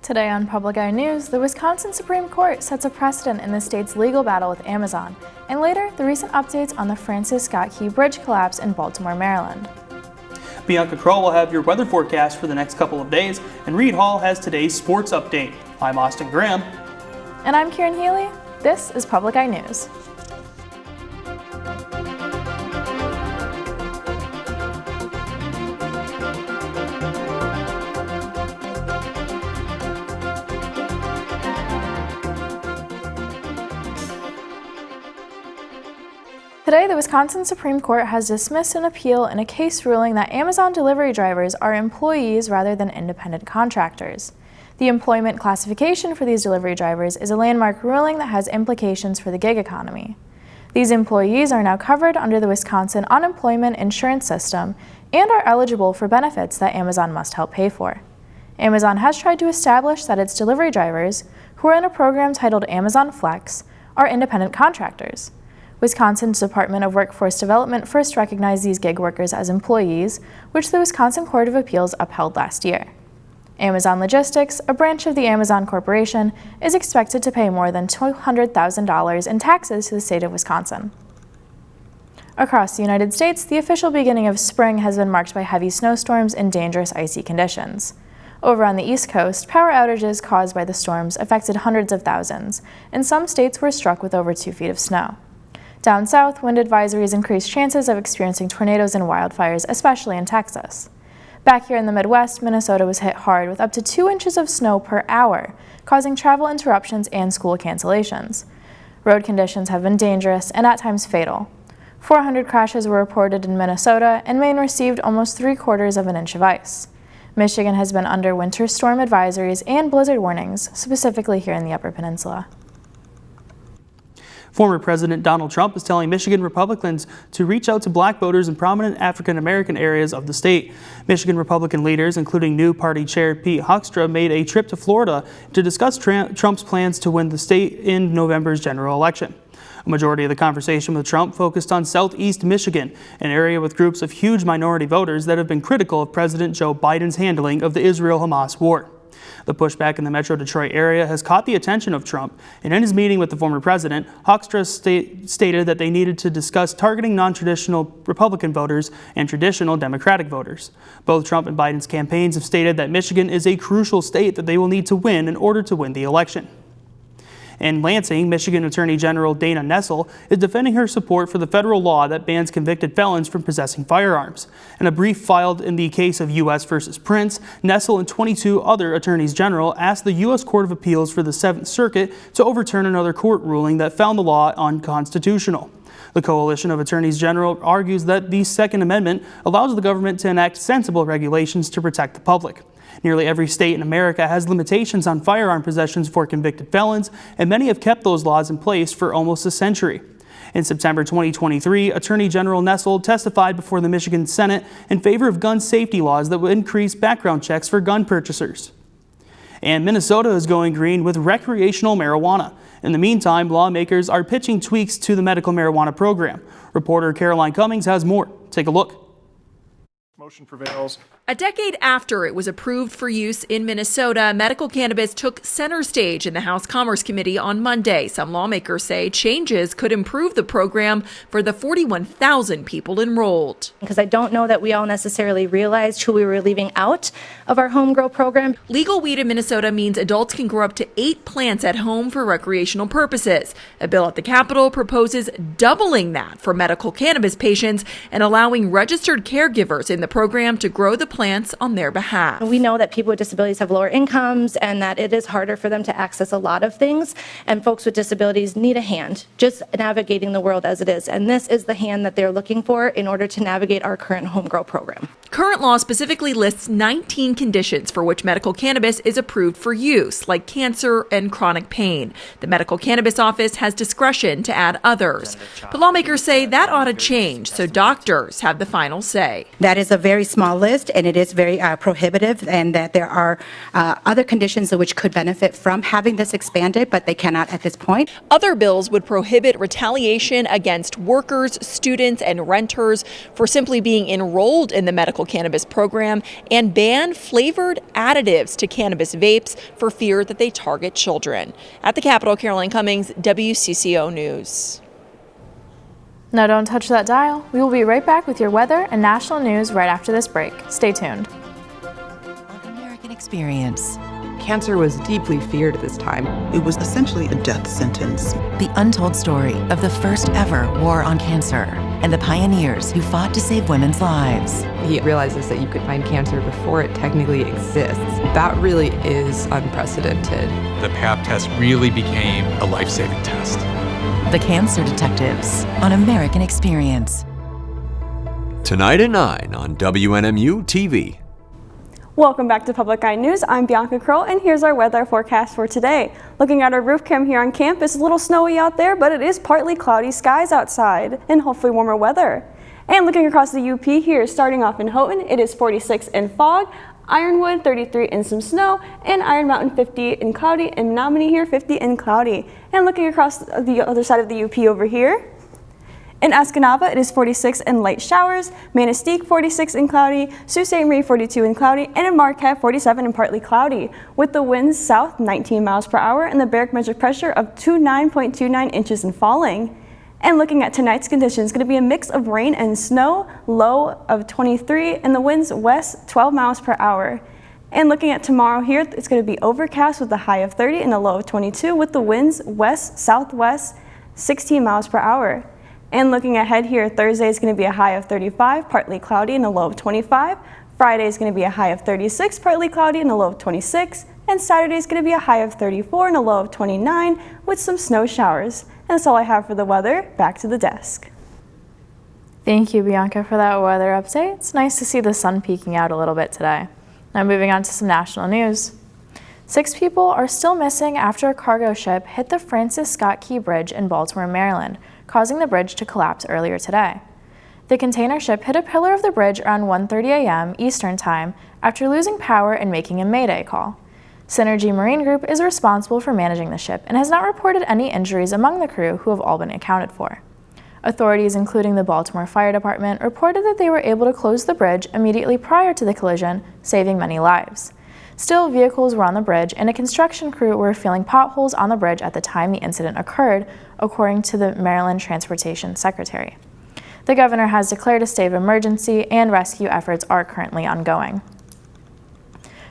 Today on Public Eye News, the Wisconsin Supreme Court sets a precedent in the state's legal battle with Amazon, and later, the recent updates on the Francis Scott Key Bridge collapse in Baltimore, Maryland. Bianca Kroll will have your weather forecast for the next couple of days, and Reed Hall has today's sports update. I'm Austin Graham. And I'm Kieran Healy. This is Public Eye News. Today, the Wisconsin Supreme Court has dismissed an appeal in a case ruling that Amazon delivery drivers are employees rather than independent contractors. The employment classification for these delivery drivers is a landmark ruling that has implications for the gig economy. These employees are now covered under the Wisconsin Unemployment Insurance System and are eligible for benefits that Amazon must help pay for. Amazon has tried to establish that its delivery drivers, who are in a program titled Amazon Flex, are independent contractors. Wisconsin's Department of Workforce Development first recognized these gig workers as employees, which the Wisconsin Court of Appeals upheld last year. Amazon Logistics, a branch of the Amazon Corporation, is expected to pay more than $200,000 in taxes to the state of Wisconsin. Across the United States, the official beginning of spring has been marked by heavy snowstorms and dangerous icy conditions. Over on the East Coast, power outages caused by the storms affected hundreds of thousands, and some states were struck with over 2 feet of snow. Down south, wind advisories increased chances of experiencing tornadoes and wildfires, especially in Texas. Back here in the Midwest, Minnesota was hit hard with up to 2 inches of snow per hour, causing travel interruptions and school cancellations. Road conditions have been dangerous and at times fatal. 400 crashes were reported in Minnesota, and Maine received almost 3/4 of an inch of ice. Michigan has been under winter storm advisories and blizzard warnings, specifically here in the Upper Peninsula. Former President Donald Trump is telling Michigan Republicans to reach out to black voters in prominent African-American areas of the state. Michigan Republican leaders, including new party chair Pete Hoekstra, made a trip to Florida to discuss Trump's plans to win the state in November's general election. A majority of the conversation with Trump focused on Southeast Michigan, an area with groups of huge minority voters that have been critical of President Joe Biden's handling of the Israel-Hamas war. The pushback in the Metro Detroit area has caught the attention of Trump, and in his meeting with the former president, Hoekstra stated that they needed to discuss targeting non-traditional Republican voters and traditional Democratic voters. Both Trump and Biden's campaigns have stated that Michigan is a crucial state that they will need to win in order to win the election. In Lansing, Michigan Attorney General Dana Nessel is defending her support for the federal law that bans convicted felons from possessing firearms. In a brief filed in the case of U.S. versus Prince, Nessel and 22 other attorneys general asked the U.S. Court of Appeals for the Seventh Circuit to overturn another court ruling that found the law unconstitutional. The Coalition of Attorneys General argues that the Second Amendment allows the government to enact sensible regulations to protect the public. Nearly every state in America has limitations on firearm possessions for convicted felons, and many have kept those laws in place for almost a century. In September 2023, Attorney General Nessel testified before the Michigan Senate in favor of gun safety laws that would increase background checks for gun purchasers. And Minnesota is going green with recreational marijuana. In the meantime, lawmakers are pitching tweaks to the medical marijuana program. Reporter Caroline Cummings has more. Take a look. Motion prevails. A decade after it was approved for use in Minnesota, medical cannabis took center stage in the House Commerce Committee on Monday. Some lawmakers say changes could improve the program for the 41,000 people enrolled. Because I don't know that we all necessarily realized who we were leaving out of our home grow program. Legal weed in Minnesota means adults can grow up to 8 plants at home for recreational purposes. A bill at the Capitol proposes doubling that for medical cannabis patients and allowing registered caregivers in the program to grow the plants on their behalf. We know that people with disabilities have lower incomes and that it is harder for them to access a lot of things, and folks with disabilities need a hand just navigating the world as it is, and this is the hand that they're looking for in order to navigate our current home grow program. Current law specifically lists 19 conditions for which medical cannabis is approved for use, like cancer and chronic pain. The medical cannabis office has discretion to add others. But lawmakers say that ought to change so doctors have the final say. That is a very small list, and it is very prohibitive, and that there are other conditions which could benefit from having this expanded, but they cannot at this point. Other bills would prohibit retaliation against workers, students, and renters for simply being enrolled in the medical medical cannabis program and ban flavored additives to cannabis vapes for fear that they target children. At the Capitol, Caroline Cummings, WCCO News. Now don't touch that dial. We will be right back with your weather and national news right after this break. Stay tuned. American Experience. Cancer was deeply feared at this time. It was essentially a death sentence. The untold story of the first ever war on cancer and the pioneers who fought to save women's lives. He realizes that you could find cancer before it technically exists. That really is unprecedented. The Pap test really became a life-saving test. The Cancer Detectives on American Experience. Tonight at 9 on WNMU-TV. Welcome back to Public Eye News. I'm Bianca Kroll, and here's our weather forecast for today. Looking at our roof cam here on campus, a little snowy out there, but it is partly cloudy skies outside and hopefully warmer weather. And looking across the UP here, starting off in Houghton, it is 46 in fog, Ironwood 33 in some snow, and Iron Mountain 50 in cloudy, and Menominee here 50 in cloudy. And looking across the other side of the UP over here, in Escanaba, it is 46 in light showers, Manistee 46 in cloudy, Sault Ste. Marie 42 in cloudy, and in Marquette 47 and partly cloudy, with the winds south 19 miles per hour and the barometric pressure of 29.29 inches and falling. And looking at tonight's conditions, going to be a mix of rain and snow, low of 23, and the winds west 12 miles per hour. And looking at tomorrow here, it's going to be overcast with a high of 30 and a low of 22, with the winds west-southwest 16 miles per hour. And looking ahead here, Thursday is going to be a high of 35, partly cloudy, and a low of 25. Friday is going to be a high of 36, partly cloudy, and a low of 26. And Saturday is going to be a high of 34 and a low of 29 with some snow showers. And that's all I have for the weather. Back to the desk. Thank you, Bianca, for that weather update. It's nice to see the sun peeking out a little bit today. Now moving on to some national news. 6 people are still missing after a cargo ship hit the Francis Scott Key Bridge in Baltimore, Maryland, causing the bridge to collapse earlier today. The container ship hit a pillar of the bridge around 1:30 a.m. Eastern Time after losing power and making a mayday call. Synergy Marine Group is responsible for managing the ship and has not reported any injuries among the crew, who have all been accounted for. Authorities, including the Baltimore Fire Department, reported that they were able to close the bridge immediately prior to the collision, saving many lives. Still, vehicles were on the bridge, and a construction crew were filling potholes on the bridge at the time the incident occurred, according to the Maryland Transportation Secretary. The governor has declared a state of emergency, and rescue efforts are currently ongoing.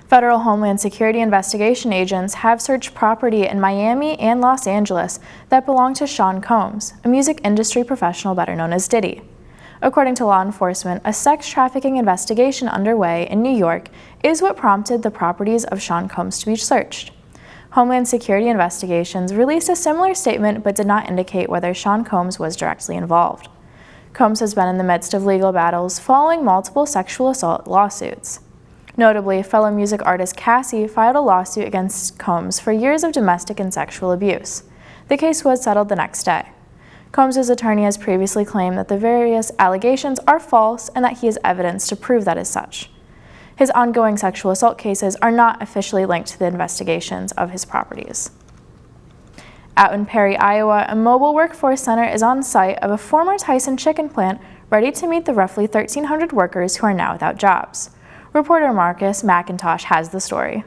Federal Homeland Security investigation agents have searched property in Miami and Los Angeles that belonged to Sean Combs, a music industry professional better known as Diddy. According to law enforcement, a sex trafficking investigation underway in New York is what prompted the properties of Sean Combs to be searched. Homeland Security investigations released a similar statement but did not indicate whether Sean Combs was directly involved. Combs has been in the midst of legal battles following multiple sexual assault lawsuits. Notably, fellow music artist Cassie filed a lawsuit against Combs for years of domestic and sexual abuse. The case was settled the next day. Combs' attorney has previously claimed that the various allegations are false and that he has evidence to prove that is such. His ongoing sexual assault cases are not officially linked to the investigations of his properties. Out in Perry, Iowa, a mobile workforce center is on site of a former Tyson chicken plant ready to meet the roughly 1,300 workers who are now without jobs. Reporter Marcus McIntosh has the story.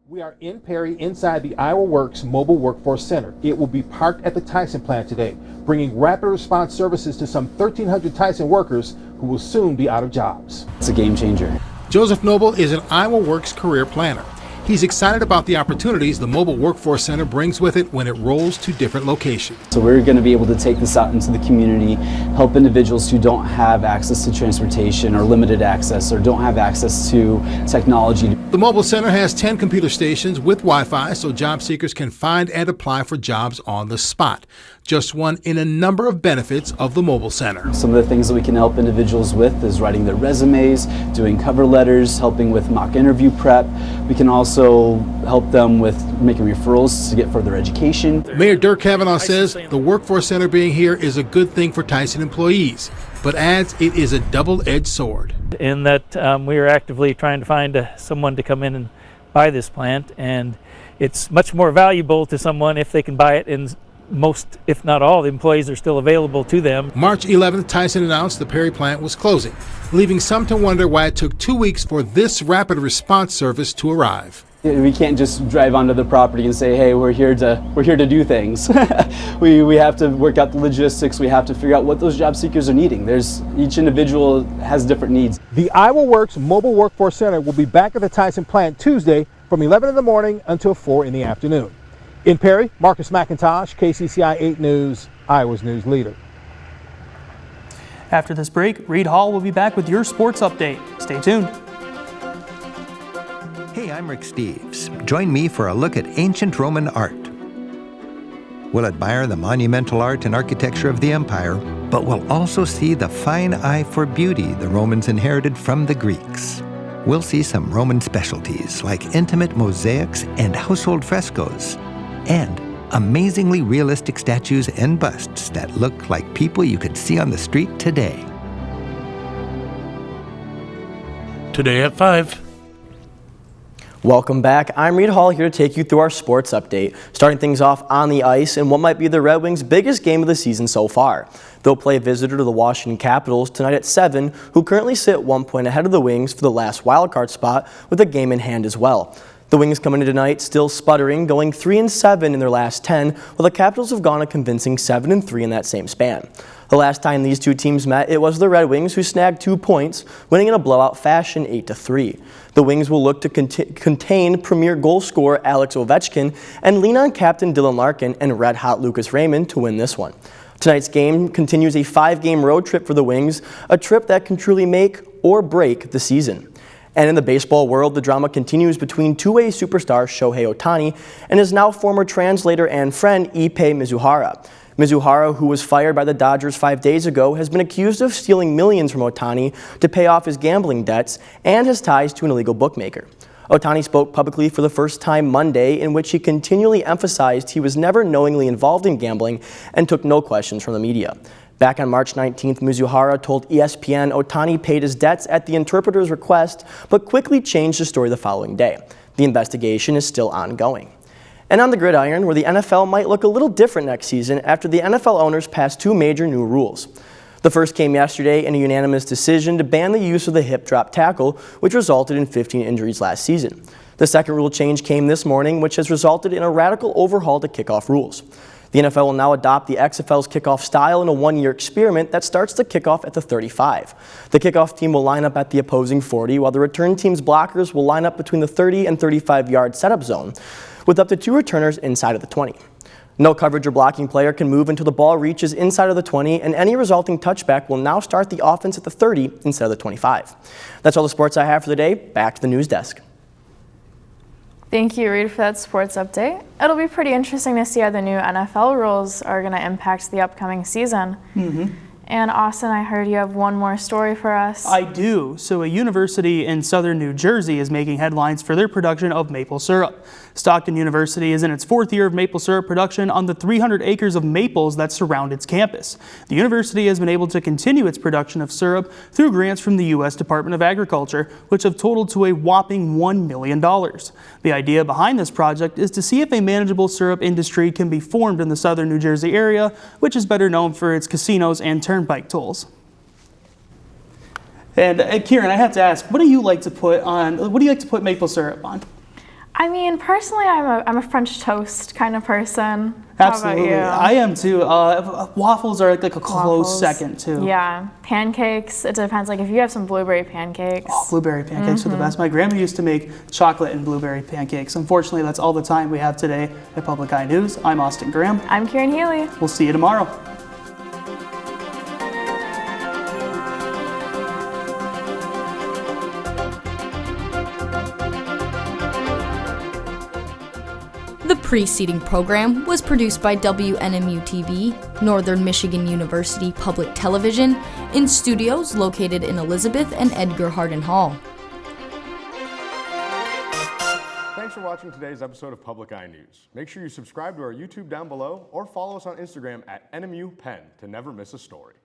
We are in Perry inside the Iowa Works Mobile Workforce Center. It will be parked at the Tyson plant today, bringing rapid response services to some 1,300 Tyson workers who will soon be out of jobs. It's a game changer. Joseph Noble is an Iowa Works career planner. He's excited about the opportunities the Mobile Workforce Center brings with it when it rolls to different locations. So we're going to be able to take this out into the community, help individuals who don't have access to transportation or limited access or don't have access to technology. The Mobile Center has 10 computer stations with Wi-Fi so job seekers can find and apply for jobs on the spot. Just one in a number of benefits of the Mobile Center. Some of the things that we can help individuals with is writing their resumes, doing cover letters, helping with mock interview prep. We can also help them with making referrals to get further education. Mayor Dirk Kavanaugh says the Workforce Center being here is a good thing for Tyson employees, but adds it is a double-edged sword. In that we are actively trying to find someone to come in and buy this plant, and it's much more valuable to someone if they can buy it in most, if not all, the employees are still available to them. March 11th, Tyson announced the Perry plant was closing, leaving some to wonder why it took 2 weeks for this rapid response service to arrive. We can't just drive onto the property and say, hey, we're here to do things. we have to work out the logistics. We have to figure out what those job seekers are needing. Each individual has different needs. The Iowa Works Mobile Workforce Center will be back at the Tyson plant Tuesday from 11 in the morning until 4 in the afternoon. In Perry, Marcus McIntosh, KCCI 8 News, Iowa's news leader. After this break, Reed Hall will be back with your sports update. Stay tuned. Hey, I'm Rick Steves. Join me for a look at ancient Roman art. We'll admire the monumental art and architecture of the empire, but we'll also see the fine eye for beauty the Romans inherited from the Greeks. We'll see some Roman specialties like intimate mosaics and household frescoes, and amazingly realistic statues and busts that look like people you could see on the street today. Today at 5. Welcome back. I'm Reed Hall here to take you through our sports update, starting things off on the ice in what might be the Red Wings' biggest game of the season so far. They'll play visitor to the Washington Capitals tonight at 7, who currently sit 1 point ahead of the Wings for the last wildcard spot with a game in hand as well. The Wings coming in tonight still sputtering, going 3-7 in their last 10, while the Capitals have gone a convincing 7-3 in that same span. The last time these two teams met, it was the Red Wings who snagged 2 points, winning in a blowout fashion 8-3. The Wings will look to contain premier goal scorer Alex Ovechkin and lean on captain Dylan Larkin and red-hot Lucas Raymond to win this one. Tonight's game continues a 5-game road trip for the Wings, a trip that can truly make or break the season. And in the baseball world, the drama continues between two-way superstar Shohei Ohtani and his now former translator and friend Ippei Mizuhara. Mizuhara, who was fired by the Dodgers 5 days ago, has been accused of stealing millions from Ohtani to pay off his gambling debts and his ties to an illegal bookmaker. Ohtani spoke publicly for the first time Monday, in which he continually emphasized he was never knowingly involved in gambling and took no questions from the media. Back on March 19th, Mizuhara told ESPN Ohtani paid his debts at the interpreter's request, but quickly changed the story the following day. The investigation is still ongoing. And on the gridiron, where the NFL might look a little different next season after the NFL owners passed 2 major new rules. The first came yesterday in a unanimous decision to ban the use of the hip drop tackle, which resulted in 15 injuries last season. The second rule change came this morning, which has resulted in a radical overhaul to kickoff rules. The NFL will now adopt the XFL's kickoff style in a 1-year experiment that starts the kickoff at the 35. The kickoff team will line up at the opposing 40, while the return team's blockers will line up between the 30 and 35-yard setup zone, with up to 2 returners inside of the 20. No coverage or blocking player can move until the ball reaches inside of the 20, and any resulting touchback will now start the offense at the 30 instead of the 25. That's all the sports I have for the day. Back to the news desk. Thank you, Reed, for that sports update. It'll be pretty interesting to see how the new NFL rules are going to impact the upcoming season. And Austin, I heard you have one more story for us. I do. So a university in southern New Jersey is making headlines for their production of maple syrup. Stockton University is in its 4th year of maple syrup production on the 300 acres of maples that surround its campus. The university has been able to continue its production of syrup through grants from the U.S. Department of Agriculture, which have totaled to a whopping $1 million. The idea behind this project is to see if a manageable syrup industry can be formed in the southern New Jersey area, which is better known for its casinos and turnpike tolls. And Kieran, I have to ask, what do you like to put maple syrup on? I mean, personally, I'm a French toast kind of person. Absolutely. How about you? I am too. Waffles are like a close second too. Yeah. Pancakes, it depends. Like if you have some blueberry pancakes. Oh, blueberry pancakes are the best. My grandma used to make chocolate and blueberry pancakes. Unfortunately, that's all the time we have today at Public Eye News. I'm Austin Graham. I'm Kieran Healy. We'll see you tomorrow. The preceding program was produced by WNMU-TV, Northern Michigan University Public Television, in studios located in Elizabeth and Edgar Hardin Hall. Thanks for watching today's episode of Public Eye News. Make sure you subscribe to our YouTube down below or follow us on Instagram at NMU Penn to never miss a story.